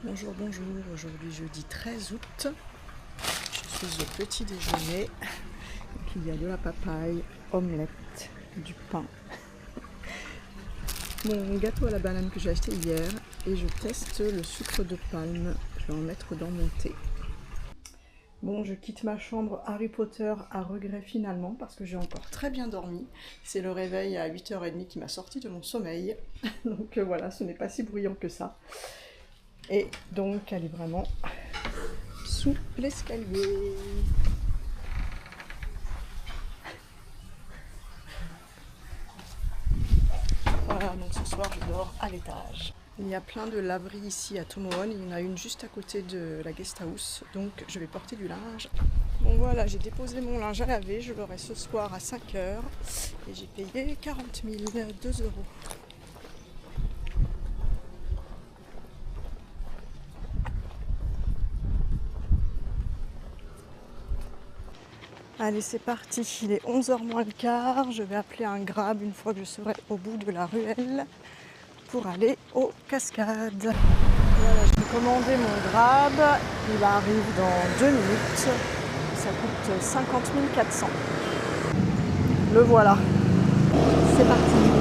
Bonjour, bonjour, aujourd'hui jeudi 13 août, je suis au petit déjeuner, donc il y a de la papaye, omelette, du pain, mon gâteau à la banane que j'ai acheté hier et je teste le sucre de palme, je vais en mettre dans mon thé. Bon, je quitte ma chambre Harry Potter à regret finalement parce que j'ai encore très bien dormi. C'est le réveil à 8h30 qui m'a sorti de mon sommeil, donc voilà, ce n'est pas si bruyant que ça. Et donc elle est vraiment sous l'escalier. Voilà, donc ce soir je dors à l'étage. Il y a plein de laveries ici à Tomohon, il y en a une juste à côté de la guest house, donc je vais porter du linge. Bon voilà, j'ai déposé mon linge à laver, je l'aurai ce soir à 5h et j'ai payé 40 000, 2 €. Allez, c'est parti, il est 11h moins le quart, je vais appeler un Grab une fois que je serai au bout de la ruelle pour aller aux cascades. Voilà, j'ai commandé mon Grab, il arrive dans 2 minutes, ça coûte 50 400. Le voilà, c'est parti.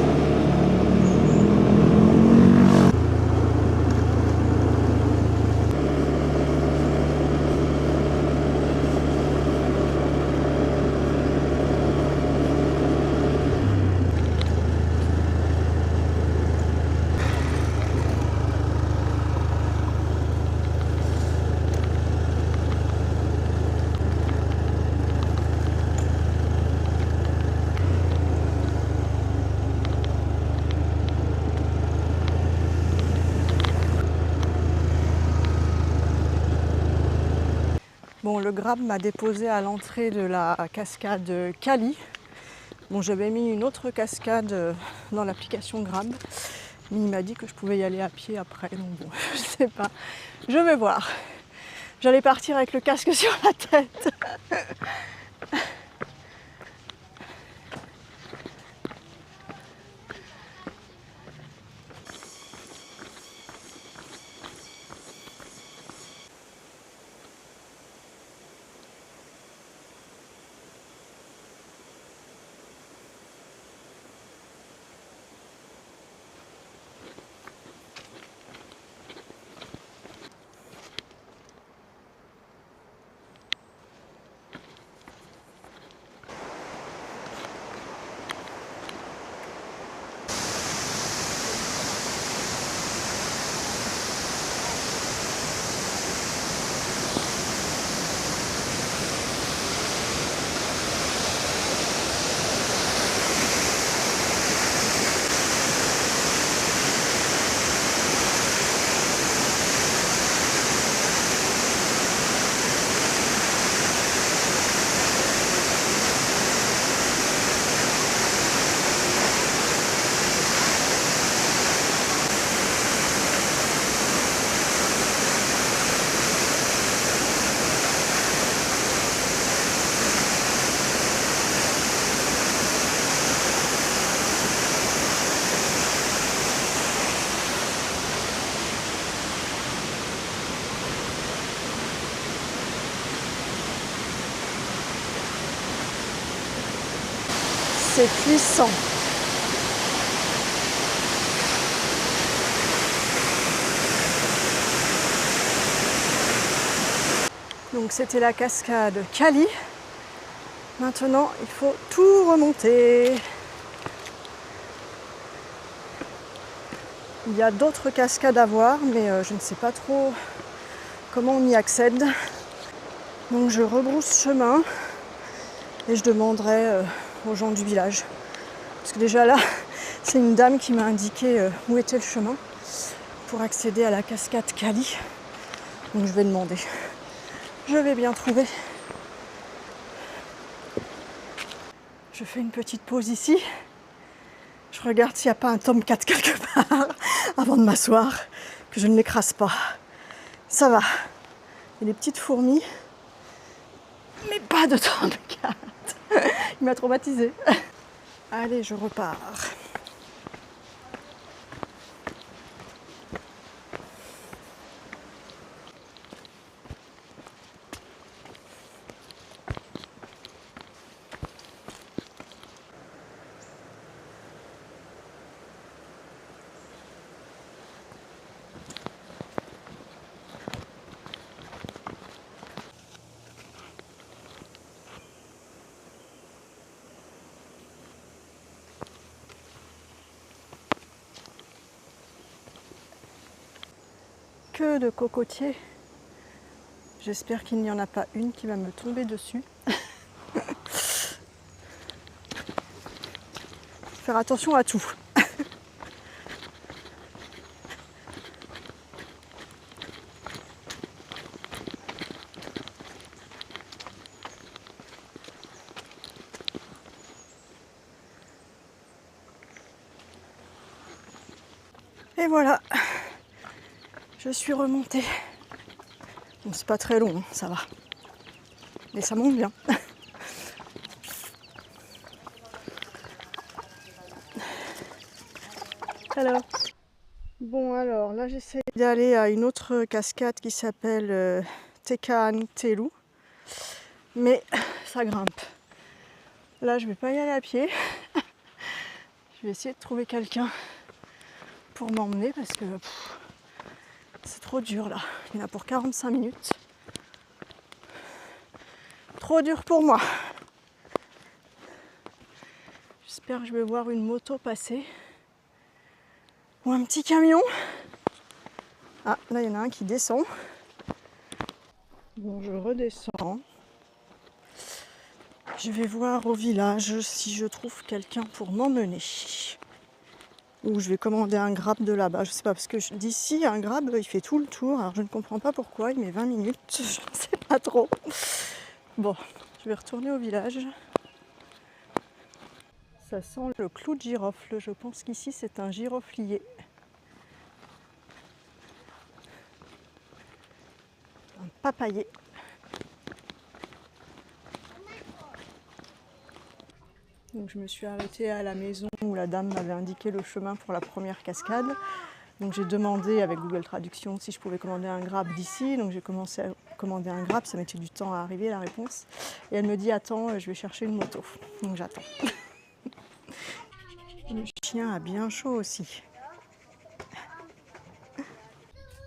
Bon, le Grab m'a déposé à l'entrée de la cascade Kali. Bon, j'avais mis une autre cascade dans l'application Grab, mais il m'a dit que je pouvais y aller à pied après, donc bon, je sais pas, je vais voir. J'allais partir avec le casque sur la tête. C'est puissant. Donc c'était la cascade Kali. Maintenant, il faut tout remonter. Il y a d'autres cascades à voir, mais je ne sais pas trop comment on y accède. Donc je rebrousse chemin et je demanderai aux gens du village. Parce que déjà là, c'est une dame qui m'a indiqué où était le chemin pour accéder à la cascade Kali. Donc je vais demander. Je vais bien trouver. Je fais une petite pause ici. Je regarde s'il n'y a pas un tome 4 quelque part avant de m'asseoir, que je ne m'écrase pas. Ça va. Il y a des petites fourmis, mais pas de tome 4. Il m'a traumatisée. Allez, je repars. queue de cocotier. J'espère qu'il n'y en a pas une qui va me tomber dessus. Faire attention à tout. Et voilà, je suis remontée. Bon, c'est pas très long, hein, ça va. Mais ça monte bien. Alors. Bon alors, là j'essaie d'aller à une autre cascade qui s'appelle Tekaan Telu. Mais ça grimpe. Là je vais pas y aller à pied. Je vais essayer de trouver quelqu'un pour m'emmener parce que c'est trop dur là. Il y en a pour 45 minutes. Trop dur pour moi. J'espère que je vais voir une moto passer. Ou un petit camion. Ah, là il y en a un qui descend. Bon, je redescends. Je vais voir au village si je trouve quelqu'un pour m'emmener. Ou je vais commander un Grab de là-bas. Je sais pas, parce que d'ici, un Grab, il fait tout le tour. Alors je ne comprends pas pourquoi, il met 20 minutes. Je ne sais pas trop. Bon, je vais retourner au village. Ça sent le clou de girofle. Je pense qu'ici, c'est un giroflier. Un papayer. Donc je me suis arrêtée à la maison où la dame m'avait indiqué le chemin pour la première cascade. Donc j'ai demandé avec Google Traduction si je pouvais commander un Grab d'ici. Donc j'ai commencé à commander un Grab, ça mettait du temps à arriver la réponse. Et elle me dit attends, je vais chercher une moto. Donc j'attends. Le chien a bien chaud aussi.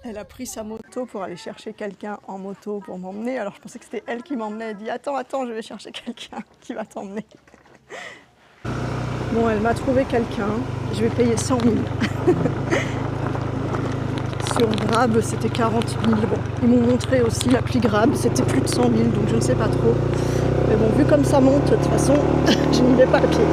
Elle a pris sa moto pour aller chercher quelqu'un en moto pour m'emmener. Alors je pensais que c'était elle qui m'emmenait. Elle dit attends, je vais chercher quelqu'un qui va t'emmener. Bon, elle m'a trouvé quelqu'un. Je vais payer 100 000. Sur Grab, c'était 40 000. Bon, ils m'ont montré aussi l'appli Grab, c'était plus de 100 000, donc je ne sais pas trop. Mais bon, vu comme ça monte, de toute façon, je n'y vais pas à pied.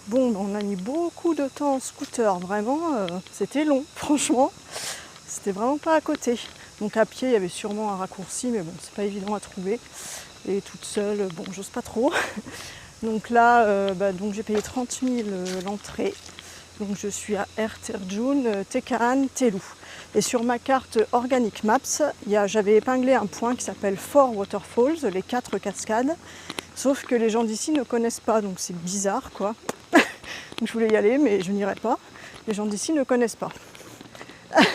Bon, on a mis beaucoup de temps en scooter, vraiment, c'était long, franchement, c'était vraiment pas à côté. Donc à pied, il y avait sûrement un raccourci, mais bon, c'est pas évident à trouver. Et toute seule, bon, j'ose pas trop. Donc là, donc j'ai payé 30 000 l'entrée. Donc je suis à Erterjun, Tekaan, Telu. Et sur ma carte Organic Maps, j'avais épinglé un point qui s'appelle 4 Waterfalls, les 4 cascades. Sauf que les gens d'ici ne connaissent pas, donc c'est bizarre quoi. Donc je voulais y aller, mais je n'irai pas. Les gens d'ici ne connaissent pas.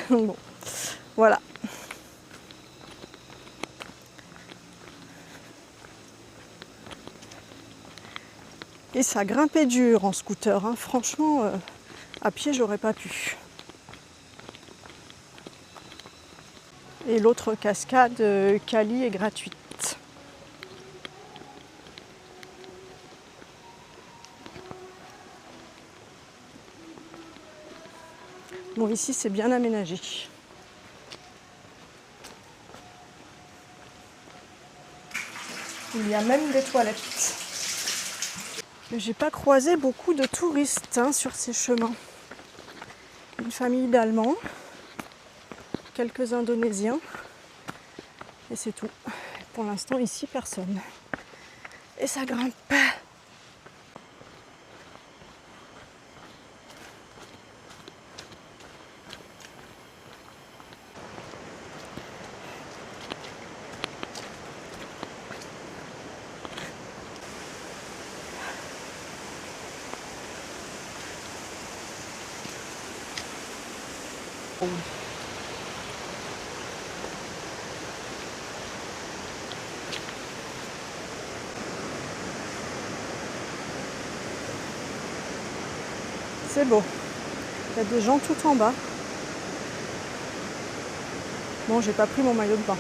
Donc bon, voilà. Et ça grimpait dur en scooter, hein. Franchement, à pied j'aurais pas pu. Et l'autre cascade, Kali, est gratuite. Bon, ici c'est bien aménagé. Il y a même des toilettes. J'ai pas croisé beaucoup de touristes sur ces chemins. Une famille d'Allemands, quelques Indonésiens, et c'est tout. Pour l'instant, ici, personne. Et ça grimpe. C'est beau. Il y a des gens tout en bas. Bon, j'ai pas pris mon maillot de bain.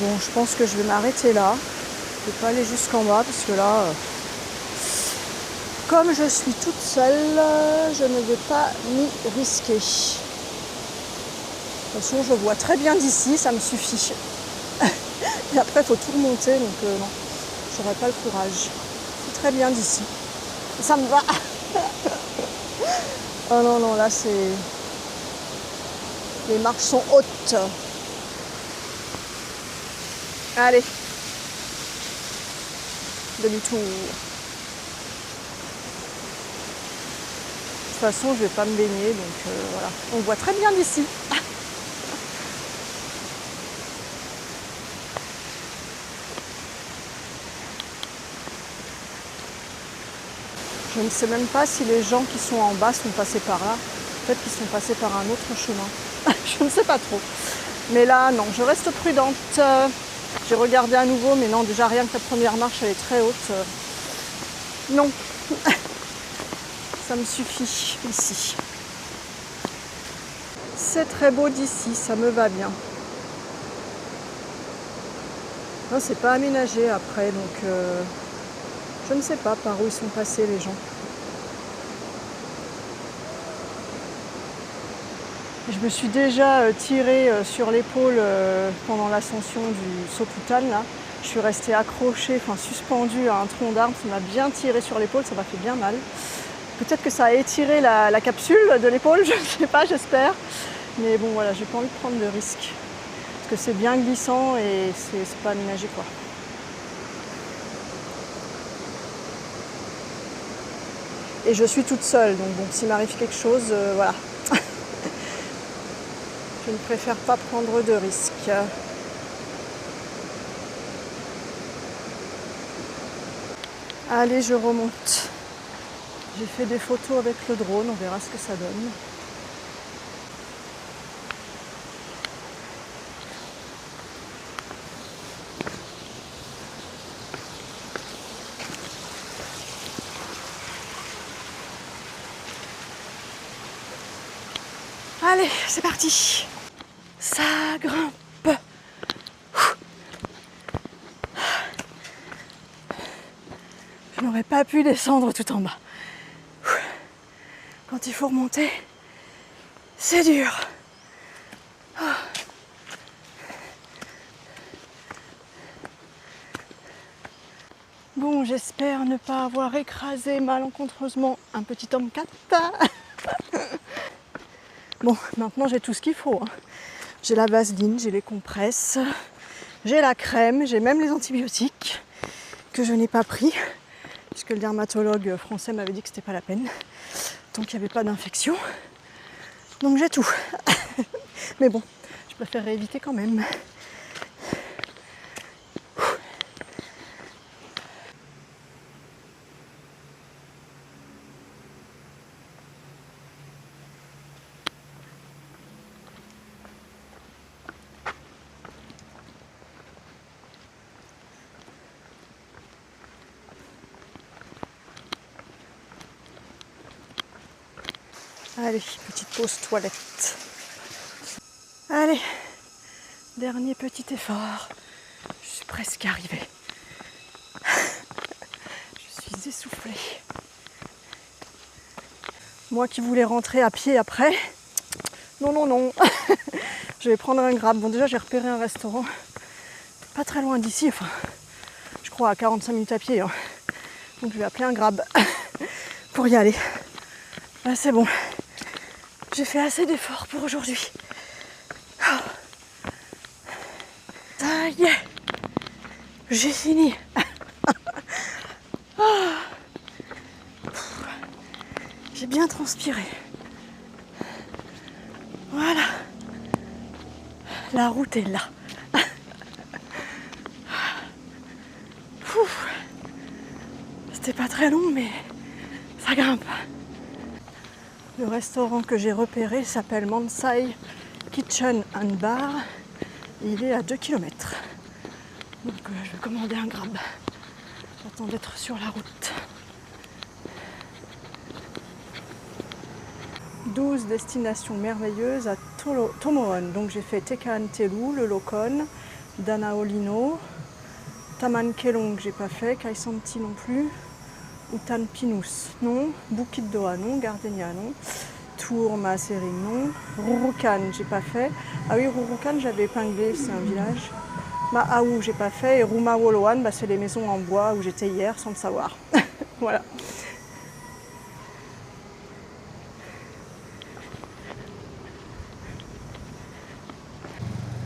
Bon, je pense que je vais m'arrêter là. Je ne vais pas aller jusqu'en bas parce que là, comme je suis toute seule, je ne vais pas m'y risquer. De toute façon, je vois très bien d'ici, ça me suffit. Et après, il faut tout remonter, donc non, j'aurai pas le courage. C'est très bien d'ici. Ça me va. Oh non, non, là, c'est... Les marches sont hautes. Allez, demi-tour. De toute façon, je vais pas me baigner, donc voilà. On voit très bien d'ici. Je ne sais même pas si les gens qui sont en bas sont passés par là. Peut-être qu'ils sont passés par un autre chemin. Je ne sais pas trop. Mais là, non, je reste prudente. J'ai regardé à nouveau, mais non, déjà rien que la première marche, elle est très haute. Non, ça me suffit ici. C'est très beau d'ici, ça me va bien. Non, c'est pas aménagé après, donc je ne sais pas par où ils sont passés les gens. Je me suis déjà tirée sur l'épaule pendant l'ascension du Soputan. Là. Je suis restée accrochée, enfin suspendue à un tronc d'arbre. Ça m'a bien tiré sur l'épaule, ça m'a fait bien mal. Peut-être que ça a étiré la capsule de l'épaule, je ne sais pas, j'espère. Mais bon, voilà, j'ai pas envie de prendre de risques. Parce que c'est bien glissant et c'est pas aménagé, quoi. Et je suis toute seule, donc bon, s'il m'arrive quelque chose, voilà. Je ne préfère pas prendre de risques. Allez, je remonte. J'ai fait des photos avec le drone, on verra ce que ça donne. Allez, c'est parti. Ça grimpe. Je n'aurais pas pu descendre tout en bas. Quand il faut remonter, c'est dur. Bon, j'espère ne pas avoir écrasé malencontreusement un petit homme cat. Bon, maintenant j'ai tout ce qu'il faut. J'ai la vaseline, j'ai les compresses, j'ai la crème, j'ai même les antibiotiques que je n'ai pas pris puisque le dermatologue français m'avait dit que c'était pas la peine tant qu'il n'y avait pas d'infection. Donc j'ai tout. Mais bon, je préférerais éviter quand même. Allez, petite pause toilette. Allez, dernier petit effort. Je Je suis presque arrivée. Je suis essoufflée. Moi qui voulais rentrer à pied après, non, non, non. Je vais prendre un Grab. Bon, déjà, j'ai repéré un restaurant pas très loin d'ici, enfin, je crois à 45 minutes à pied. Hein. Donc, je vais appeler un Grab pour y aller. Là, c'est bon. J'ai fait assez d'efforts pour aujourd'hui. Ça y est, j'ai fini. J'ai bien transpiré. Voilà. La route est là. C'était pas très long, mais ça grimpe. Le restaurant que j'ai repéré s'appelle Mansai Kitchen and Bar. Il est à 2 km. Donc je vais commander un Grab. J'attends d'être sur la route. 12 destinations merveilleuses à Tomohon. Donc j'ai fait Tekan Telu, le Lokon, Danaolino, Taman Kelong j'ai pas fait, Kaisanti non plus, Utan Pinus non, Bukit Doa non, Gardenia non, Tour Maasering non, Rurukan j'ai pas fait. Ah oui, Rurukan j'avais épinglé, c'est un village. Ma'aou j'ai pas fait et Rumawoloan c'est les maisons en bois où j'étais hier sans le savoir. Voilà.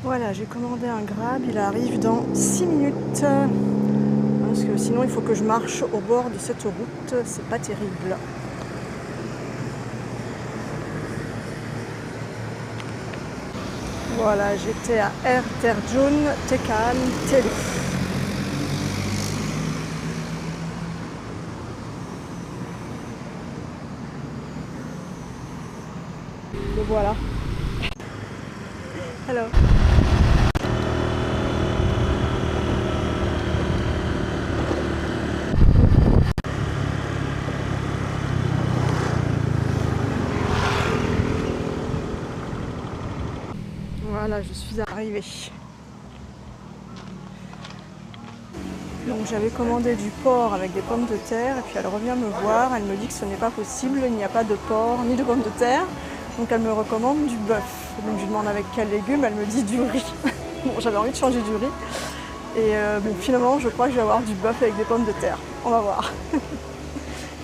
Voilà, j'ai commandé un Grab, il arrive dans 6 minutes. Parce que sinon il faut que je marche au bord de cette route, c'est pas terrible. Voilà, j'étais à Air Terjun Tekan Telu. Le voilà. Hello. Voilà, je suis arrivée. Donc j'avais commandé du porc avec des pommes de terre et puis elle revient me voir, elle me dit que ce n'est pas possible, il n'y a pas de porc ni de pommes de terre. Donc elle me recommande du bœuf. Donc je lui demande avec quel légume, elle me dit du riz. Bon, j'avais envie de changer du riz. Et bon, finalement, je crois que je vais avoir du bœuf avec des pommes de terre. On va voir.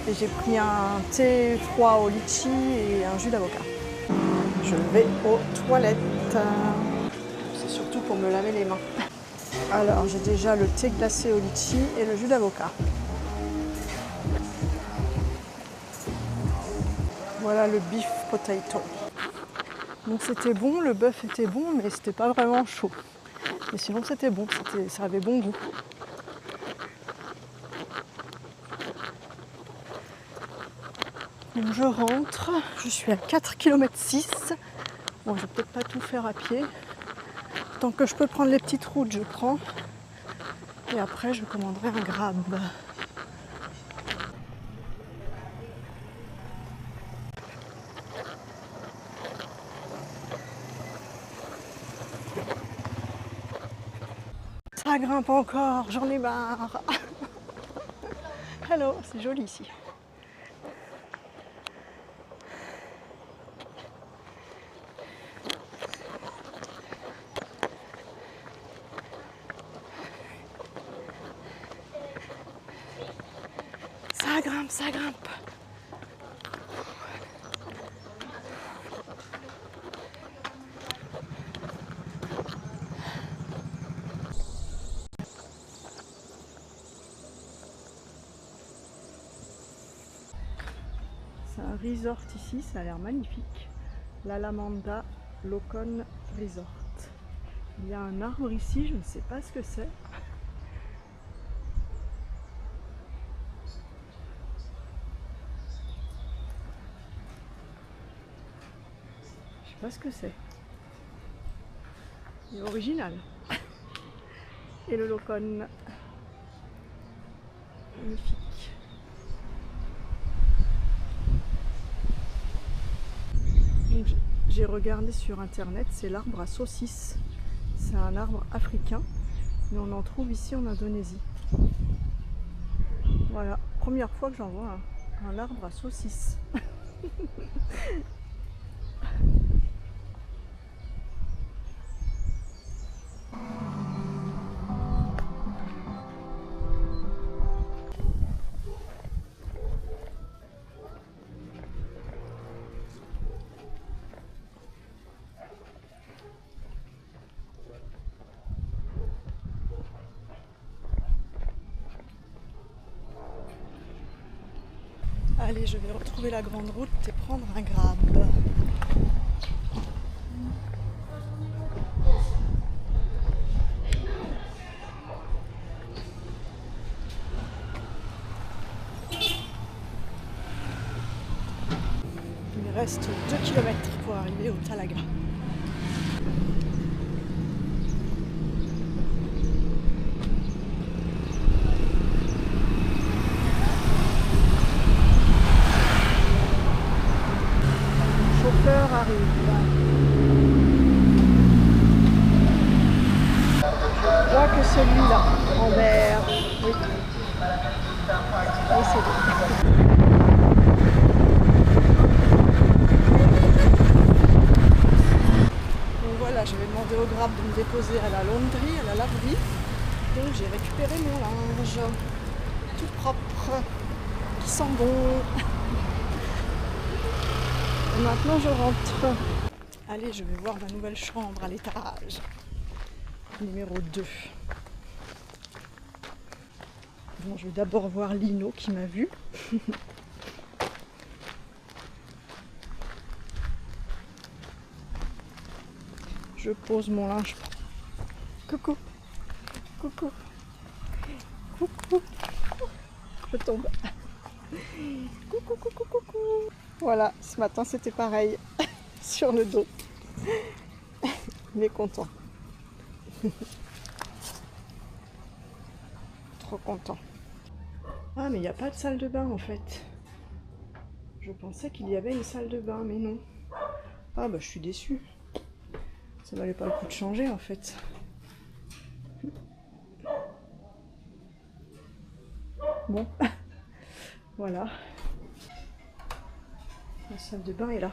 Et j'ai pris un thé froid au litchi et un jus d'avocat. Je vais aux toilettes. C'est surtout pour me laver les mains. Alors, j'ai déjà le thé glacé au litchi et le jus d'avocat. Voilà le beef potato. Donc c'était bon, le bœuf était bon, mais c'était pas vraiment chaud. Mais sinon c'était bon, ça avait bon goût. Donc je rentre, je suis à 4,6 km. Bon, je vais peut-être pas tout faire à pied. Tant que je peux prendre les petites routes, je prends. Et après, je commanderai un Grab. Ça grimpe encore, j'en ai marre. Hello, c'est joli ici. Ça grimpe, ça grimpe. C'est un resort ici, ça a l'air magnifique. L'Alamanda Lokon Resort. Il y a un arbre ici, je ne sais pas ce que c'est. Je sais pas ce que c'est. Il est original. Et le Lokon. Magnifique. J'ai regardé sur internet, c'est l'arbre à saucisse. C'est un arbre africain Mais on en trouve ici en Indonésie. Voilà, première fois que j'en vois un arbre à saucisse. Allez, je vais retrouver la grande route et prendre un grab. Il me reste 2 km pour arriver au Talaga. Le chauffeur arrive. Je crois que celui-là, en vert. Oui. Oui, c'est bon. Donc voilà, je vais demander au grab de me déposer à la laundry, à la laverie. Donc j'ai récupéré mon linge, tout propre, qui sent bon. Et maintenant je rentre. Allez, je vais voir ma nouvelle chambre à l'étage. Numéro 2. Bon, je vais d'abord voir Lino qui m'a vu. Je pose mon linge. Coucou. Coucou. Coucou. Je tombe. Coucou, coucou, coucou. Voilà, ce matin c'était pareil. Sur le dos. Il est content. Trop content. Ah, mais il n'y a pas de salle de bain en fait. Je pensais qu'il y avait une salle de bain, mais non. Ah bah je suis déçue. Ça valait pas le coup de changer en fait. Bon, voilà. La salle de bain est là.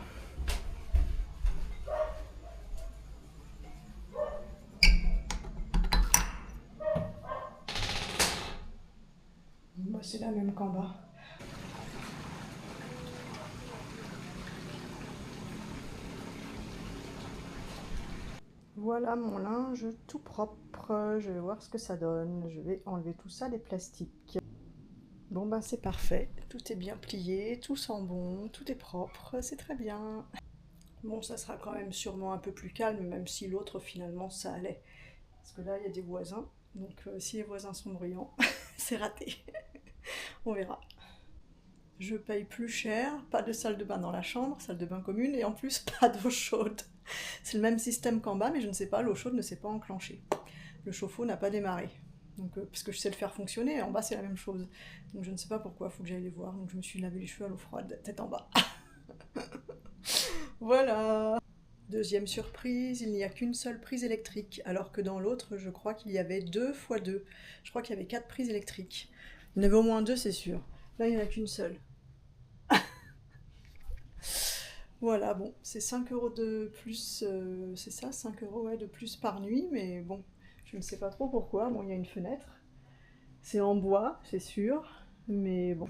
Bah, c'est la même qu'en bas. Voilà mon linge tout propre. Je vais voir ce que ça donne. Je vais enlever tout ça, les plastiques. Bon ben c'est parfait. Tout est bien plié, tout sent bon, tout est propre, c'est très bien. Bon, ça sera quand même sûrement un peu plus calme, même si l'autre finalement ça allait. Parce que là il y a des voisins, donc si les voisins sont bruyants, c'est raté. On verra. Je paye plus cher, pas de salle de bain dans la chambre, salle de bain commune, et en plus pas d'eau chaude. C'est le même système qu'en bas, mais je ne sais pas, l'eau chaude ne s'est pas enclenchée. Le chauffe-eau n'a pas démarré. Donc, parce que je sais le faire fonctionner, en bas c'est la même chose. Donc je ne sais pas pourquoi, il faut que j'aille les voir. Donc je me suis lavé les cheveux à l'eau froide, tête en bas. Voilà. Deuxième surprise, il n'y a qu'une seule prise électrique, alors que dans l'autre, je crois qu'il y avait 2 x 2. Je crois qu'il y avait 4 prises électriques. Il y en avait au moins 2, c'est sûr. Là, il n'y en a qu'une seule. Voilà, bon, c'est 5 € de plus, c'est ça, 5 € ouais, de plus par nuit, mais bon, je ne sais pas trop pourquoi. Bon, il y a une fenêtre, c'est en bois, c'est sûr, mais bon.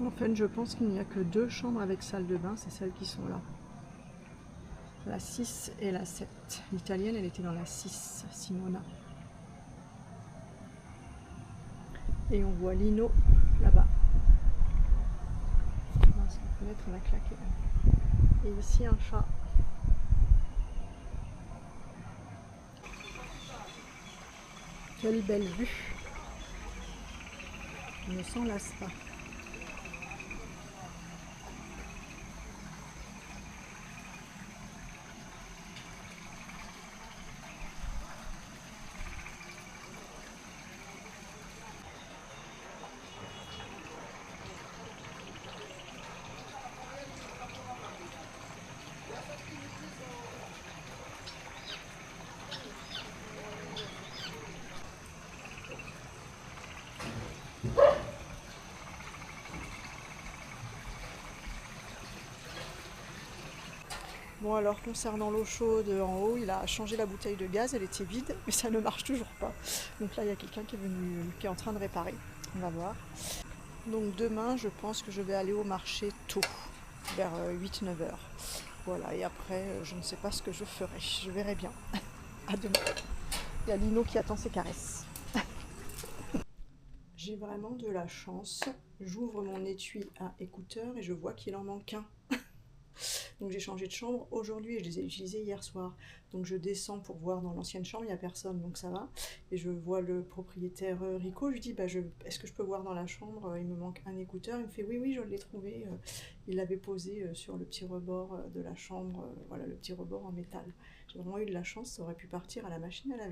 En fait, je pense qu'il n'y a que 2 chambres avec salle de bain, c'est celles qui sont là. La 6 et la 7. L'italienne, elle était dans la 6, Simona. Et on voit Lino là-bas. La fenêtre, elle a claqué. Et ici, un chat. Quelle belle vue. On ne s'en lasse pas. Bon alors concernant l'eau chaude en haut, il a changé la bouteille de gaz, elle était vide, mais ça ne marche toujours pas. Donc là il y a quelqu'un qui est venu, qui est en train de réparer. On va voir. Donc demain je pense que je vais aller au marché tôt, vers 8-9 heures. Voilà, et après je ne sais pas ce que je ferai, je verrai bien. À demain. Il y a Lino qui attend ses caresses. J'ai vraiment de la chance. J'ouvre mon étui à écouteurs et je vois qu'il en manque un. Donc j'ai changé de chambre aujourd'hui et je les ai utilisés hier soir. Donc je descends pour voir dans l'ancienne chambre, il n'y a personne, donc ça va. Et je vois le propriétaire Rico, je lui dis est-ce que je peux voir dans la chambre, il me manque un écouteur. Il me fait oui, oui, je l'ai trouvé. Il l'avait posé sur le petit rebord de la chambre, voilà, le petit rebord en métal. J'ai vraiment eu de la chance, ça aurait pu partir à la machine à laver.